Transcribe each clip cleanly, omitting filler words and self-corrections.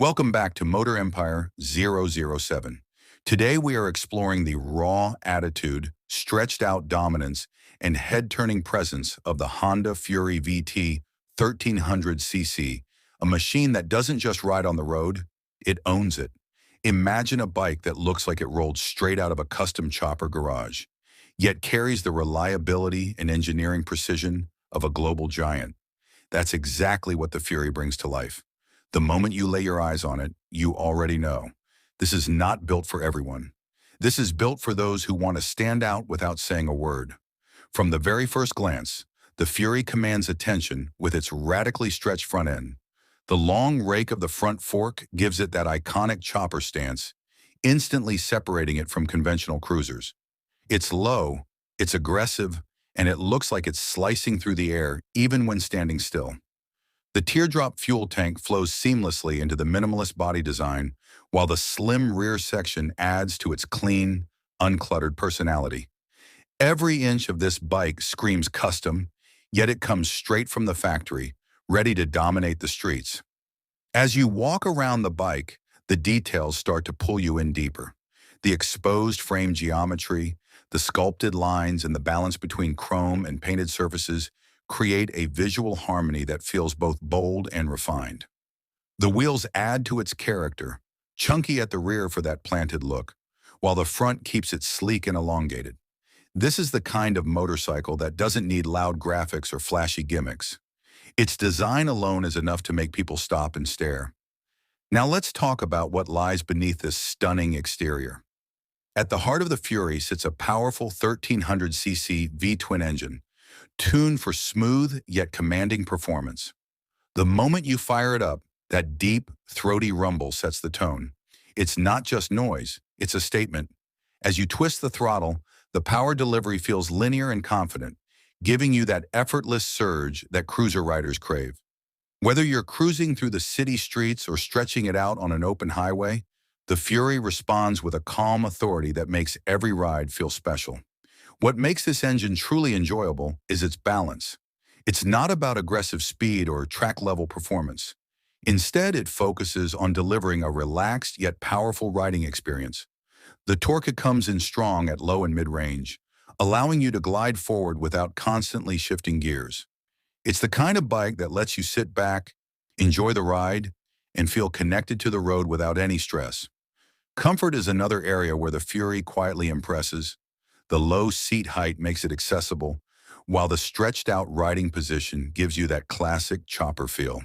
Welcome back to Motor Empire 007. Today we are exploring the raw attitude, stretched out dominance, and head-turning presence of the Honda Fury VT1300cc, a machine that doesn't just ride on the road, it owns it. Imagine a bike that looks like it rolled straight out of a custom chopper garage, yet carries the reliability and engineering precision of a global giant. That's exactly what the Fury brings to life. The moment you lay your eyes on it, you already know. This is not built for everyone. This is built for those who want to stand out without saying a word. From the very first glance, the Fury commands attention with its radically stretched front end. The long rake of the front fork gives it that iconic chopper stance, instantly separating it from conventional cruisers. It's low, it's aggressive, and it looks like it's slicing through the air even when standing still. The teardrop fuel tank flows seamlessly into the minimalist body design, while the slim rear section adds to its clean, uncluttered personality. Every inch of this bike screams custom, yet it comes straight from the factory, ready to dominate the streets. As you walk around the bike, the details start to pull you in deeper. The exposed frame geometry, the sculpted lines, and the balance between chrome and painted surfaces create a visual harmony that feels both bold and refined. The wheels add to its character, chunky at the rear for that planted look, while the front keeps it sleek and elongated. This is the kind of motorcycle that doesn't need loud graphics or flashy gimmicks. Its design alone is enough to make people stop and stare. Now let's talk about what lies beneath this stunning exterior. At the heart of the Fury sits a powerful 1300cc V-twin engine, tuned for smooth yet commanding performance. The moment you fire it up, that deep, throaty rumble sets the tone. It's not just noise, it's a statement. As you twist the throttle, the power delivery feels linear and confident, giving you that effortless surge that cruiser riders crave. Whether you're cruising through the city streets or stretching it out on an open highway, the Fury responds with a calm authority that makes every ride feel special. What makes this engine truly enjoyable is its balance. It's not about aggressive speed or track-level performance. Instead, it focuses on delivering a relaxed yet powerful riding experience. The torque comes in strong at low and mid-range, allowing you to glide forward without constantly shifting gears. It's the kind of bike that lets you sit back, enjoy the ride, and feel connected to the road without any stress. Comfort is another area where the Fury quietly impresses. The low seat height makes it accessible, while the stretched-out riding position gives you that classic chopper feel.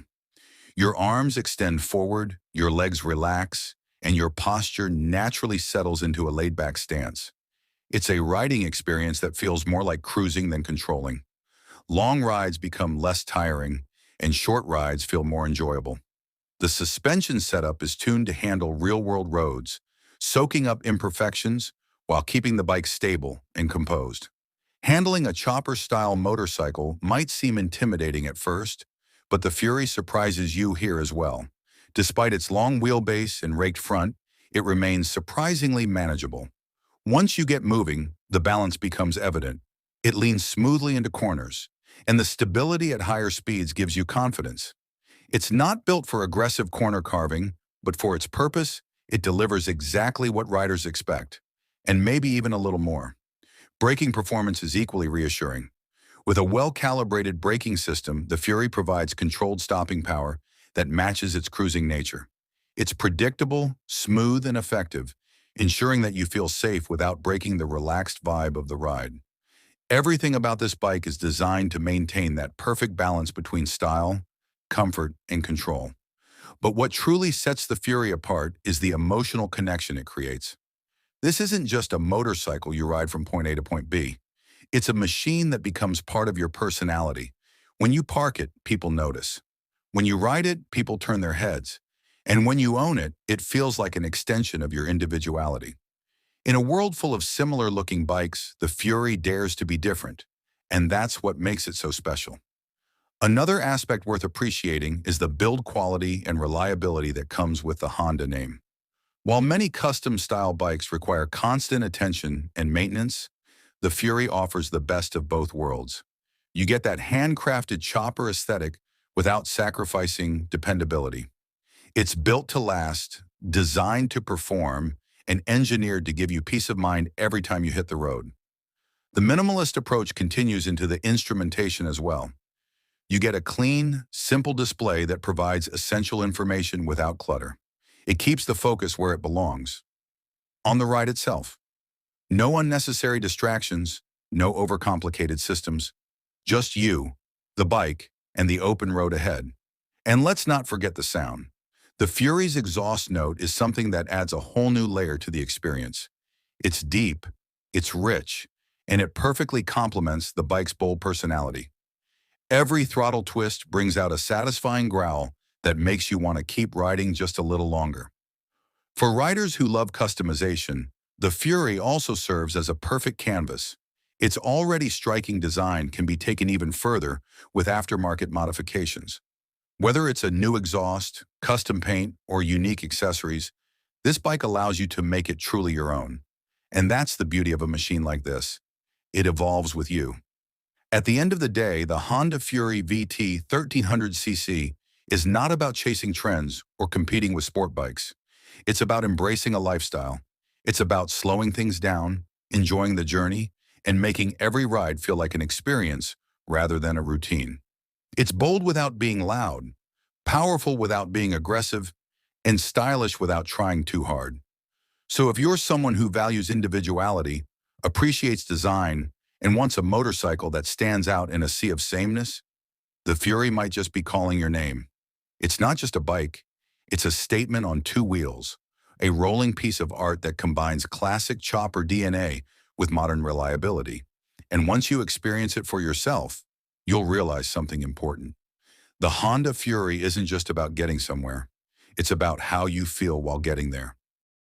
Your arms extend forward, your legs relax, and your posture naturally settles into a laid-back stance. It's a riding experience that feels more like cruising than controlling. Long rides become less tiring, and short rides feel more enjoyable. The suspension setup is tuned to handle real-world roads, soaking up imperfections while keeping the bike stable and composed. Handling a chopper-style motorcycle might seem intimidating at first, but the Fury surprises you here as well. Despite its long wheelbase and raked front, it remains surprisingly manageable. Once you get moving, the balance becomes evident. It leans smoothly into corners, and the stability at higher speeds gives you confidence. It's not built for aggressive corner carving, but for its purpose, it delivers exactly what riders expect, and maybe even a little more. Braking performance is equally reassuring. With a well-calibrated braking system, the Fury provides controlled stopping power that matches its cruising nature. It's predictable, smooth, and effective, ensuring that you feel safe without breaking the relaxed vibe of the ride. Everything about this bike is designed to maintain that perfect balance between style, comfort, and control. But what truly sets the Fury apart is the emotional connection it creates. This isn't just a motorcycle you ride from point A to point B. It's a machine that becomes part of your personality. When you park it, people notice. When you ride it, people turn their heads. And when you own it, it feels like an extension of your individuality. In a world full of similar-looking bikes, the Fury dares to be different, and that's what makes it so special. Another aspect worth appreciating is the build quality and reliability that comes with the Honda name. While many custom-style bikes require constant attention and maintenance, the Fury offers the best of both worlds. You get that handcrafted chopper aesthetic without sacrificing dependability. It's built to last, designed to perform, and engineered to give you peace of mind every time you hit the road. The minimalist approach continues into the instrumentation as well. You get a clean, simple display that provides essential information without clutter. It keeps the focus where it belongs, on the ride itself. No unnecessary distractions, no overcomplicated systems, just you, the bike, and the open road ahead. And let's not forget the sound. The Fury's exhaust note is something that adds a whole new layer to the experience. It's deep, it's rich, and it perfectly complements the bike's bold personality. Every throttle twist brings out a satisfying growl that makes you want to keep riding just a little longer. For riders who love customization, the Fury also serves as a perfect canvas. Its already striking design can be taken even further with aftermarket modifications. Whether it's a new exhaust, custom paint, or unique accessories, this bike allows you to make it truly your own. And that's the beauty of a machine like this. It evolves with you. At the end of the day, the Honda Fury VT1300cc is not about chasing trends or competing with sport bikes. It's about embracing a lifestyle. It's about slowing things down, enjoying the journey, and making every ride feel like an experience rather than a routine. It's bold without being loud, powerful without being aggressive, and stylish without trying too hard. So if you're someone who values individuality, appreciates design, and wants a motorcycle that stands out in a sea of sameness, the Fury might just be calling your name. It's not just a bike, it's a statement on two wheels, a rolling piece of art that combines classic chopper DNA with modern reliability. And once you experience it for yourself, you'll realize something important. The Honda Fury isn't just about getting somewhere. It's about how you feel while getting there.